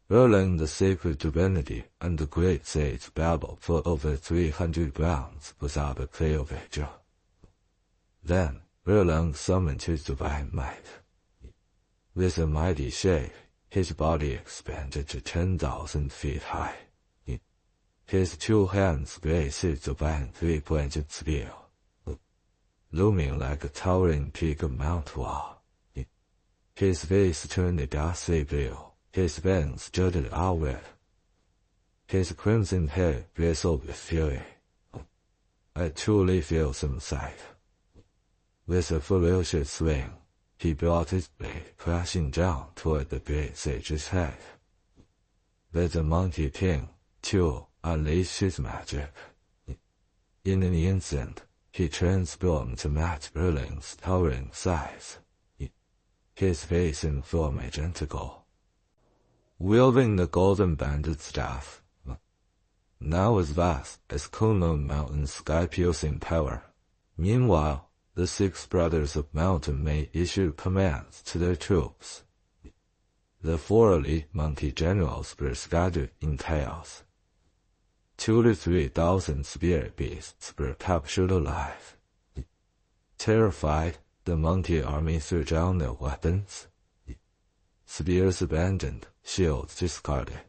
Erlang the sacred divinity and the great sage babbled for over 300 rounds without a clear victory. Then, Erlang summoned his divine might. With a mighty shake, his body expanded to 10,000 feet high. His two hands raised his divine three-pointed spear, looming like a towering peak of Mount Wa. His face turned a ghastly blue, his veins jutted outward. His crimson hair bristled with fury. A truly fearsome sight. With a ferocious swing, he brought his blade crashing down toward the great sage's head. But the monkey king, too, unleashed his magic. In an instant, he transformed to match Erlang's towering size. His face and form identical. Wielding the golden-banded staff, now as vast as Kunlun Mountain's sky-piercing power. Meanwhile, the 6 brothers of Mountain May issued commands to their troops. The 4 elite monkey generals were scattered in chaos. 2,000 to 3,000 spirit beasts were captured alive. Terrified, the monkey army threw down their weapons. Spears abandoned, shields discarded.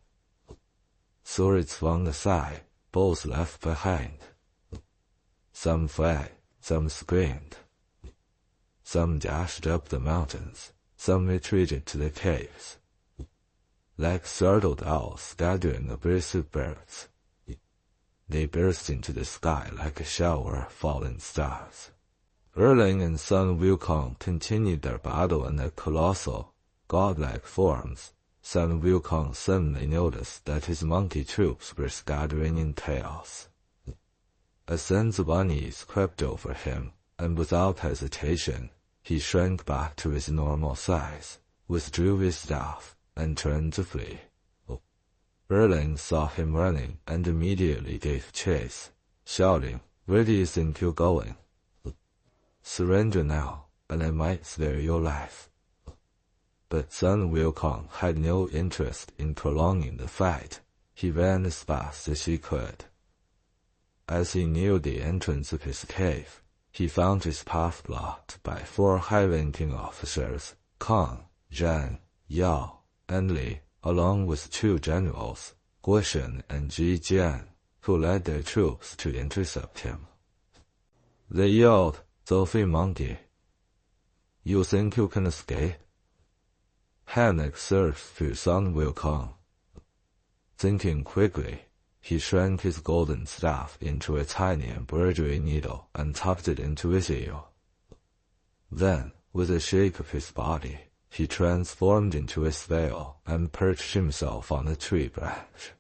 Swords flung aside, bows left behind. Some fled, some screamed. Some dashed up the mountains, some retreated to the caves. Like startled owls scattering a burst of birds, they burst into the sky like a shower of fallen stars. Erlang and Sun Wukong continued their battle in their colossal, godlike forms. Sun Wukong suddenly noticed that his monkey troops were scattering in chaos. A sense of unease crept over him, and without hesitation, he shrank back to his normal size, withdrew his staff, and turned to flee. Erlang saw him running and immediately gave chase, shouting, "Where do you think you're going? Surrender now, and I might spare your life." But Sun Wukong had no interest in prolonging the fight. He ran as fast as he could. As he neared the entrance of his cave, he found his path blocked by 4 high-ranking officers, Kang, Zhang, Yao, and Li, along with 2 generals, Guoshen and Zhijian, who led their troops to intercept him. They yelled, "Zofi monkey! You think you can escape?" Panic surged through Sun Wukong. Thinking quickly, he shrank his golden staff into a tiny embroidery needle and tucked it into his ear. Then, with a shake of his body, he transformed into a snail and perched himself on a tree branch.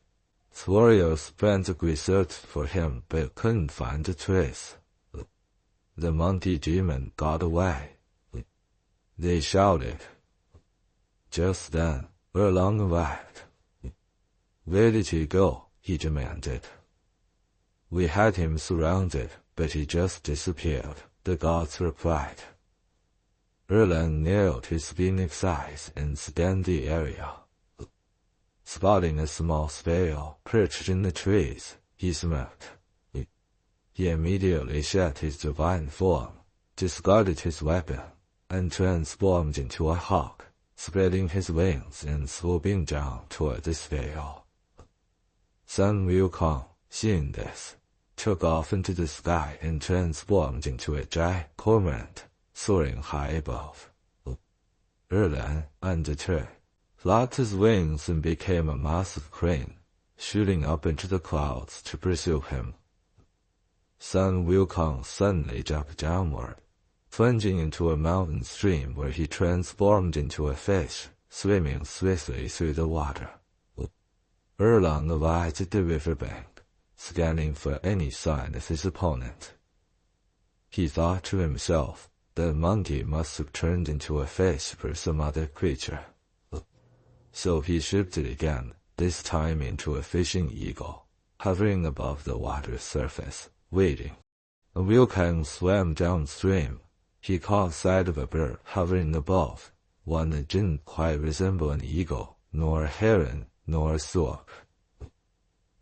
Warriors frantically searched for him but couldn't find a trace. The monkey demon got away. They shouted. Just then, Erlang arrived. "Where did he go?" he demanded. "We had him surrounded, but he just disappeared," the gods replied. Erlang narrowed his phoenix eyes and scanned the area. Spotting a small sparrow perched in the trees, he smirked. He immediately shed his divine form, discarded his weapon, and transformed into a hawk, spreading his wings and swooping down toward the sparrow. Sun Wukong, seeing this, took off into the sky and transformed into a giant cormorant, soaring high above. Erlang, undeterred, flapped his wings and became a massive crane, shooting up into the clouds to pursue him. Sun Wukong suddenly jumped downward, plunging into a mountain stream where he transformed into a fish, swimming swiftly through the water. Erlang arrived at the riverbank, scanning for any sign of his opponent. He thought to himself, the monkey must have turned into a fish for some other creature. So he shifted again, this time into a fishing eagle, hovering above the water's surface, waiting. A Wukong swam downstream. He caught sight of a bird hovering above, one that didn't quite resemble an eagle, nor a heron, nor a sword.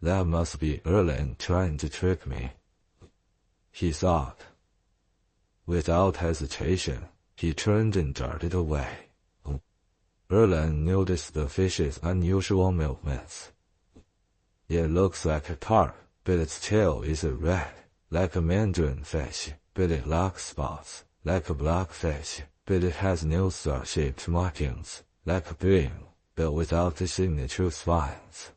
That must be Erlang trying to trick me, he thought. Without hesitation, he turned and darted away. Erlang noticed the fish's unusual movements. It looks like a carp, but its tail is red, like a mandarin fish, but it lacks spots, like a blackfish, but it has no star-shaped markings, like a being, but without the signature spines.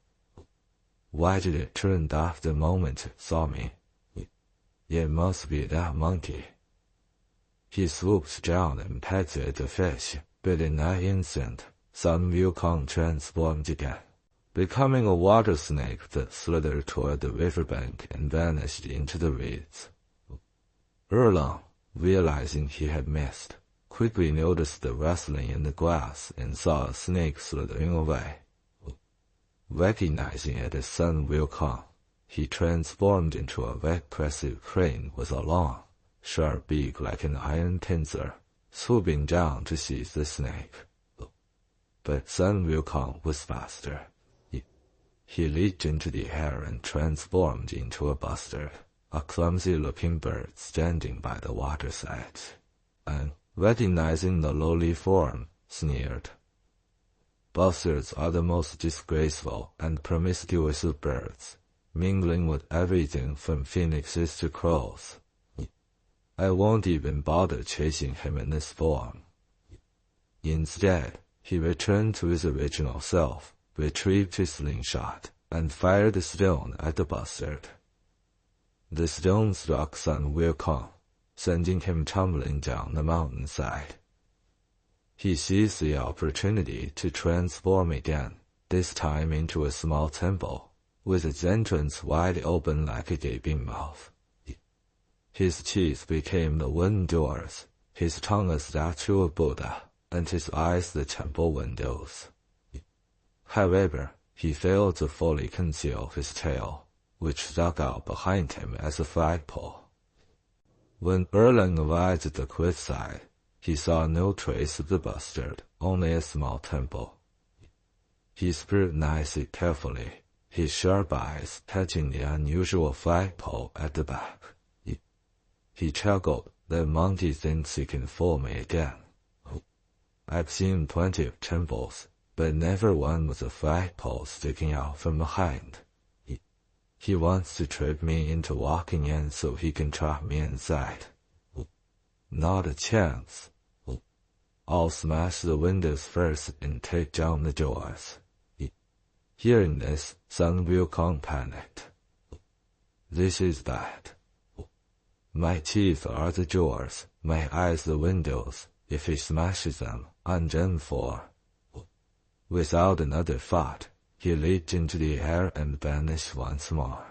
Why did it turn off the moment it saw me? It must be that monkey. He swooped down and petted the fish, but in that instant, Sun Wukong transformed again, becoming a water snake that slithered toward the riverbank and vanished into the reeds. Erlang, realizing he had missed, quickly noticed the rustling in the grass and saw a snake slithering away. Recognizing it as Sun Wukong, he transformed into a repressive crane with a long, sharp beak like an iron pincer, swooping down to seize the snake. But Sun Wukong was faster. He leaped into the air and transformed into a bustard, a clumsy-looking bird standing by the waterside, and, recognizing the lowly form, sneered. Bustards are the most disgraceful and promiscuous of birds, mingling with everything from phoenixes to crows. I won't even bother chasing him in this form. Instead, he returned to his original self, retrieved his slingshot, and fired a stone at the bustard. The stone struck Sun Wukong, sending him tumbling down the mountainside. He seized the opportunity to transform again, this time into a small temple, with its entrance wide open like a gaping mouth. His teeth became the wooden doors, his tongue a statue of Buddha, and his eyes the temple windows. However, he failed to fully conceal his tail, which stuck out behind him as a flagpole. When Erlang arrived at the cliffside, he saw no trace of the bustard, only a small temple. He scrutinized it carefully, his sharp eyes catching the unusual flagpole at the back. He chuckled, "The monkey thinks he can fool me again. I've seen plenty of temples, but never one with a flagpole sticking out from behind. He wants to trick me into walking in so he can trap me inside. Not a chance. I'll smash the windows first and take down the doors." Hearing this, Sun Wukong panicked. "This is bad. My teeth are the doors, my eyes the windows. If he smashes them, I'm done for." Without another thought, he leaped into the air and vanished once more.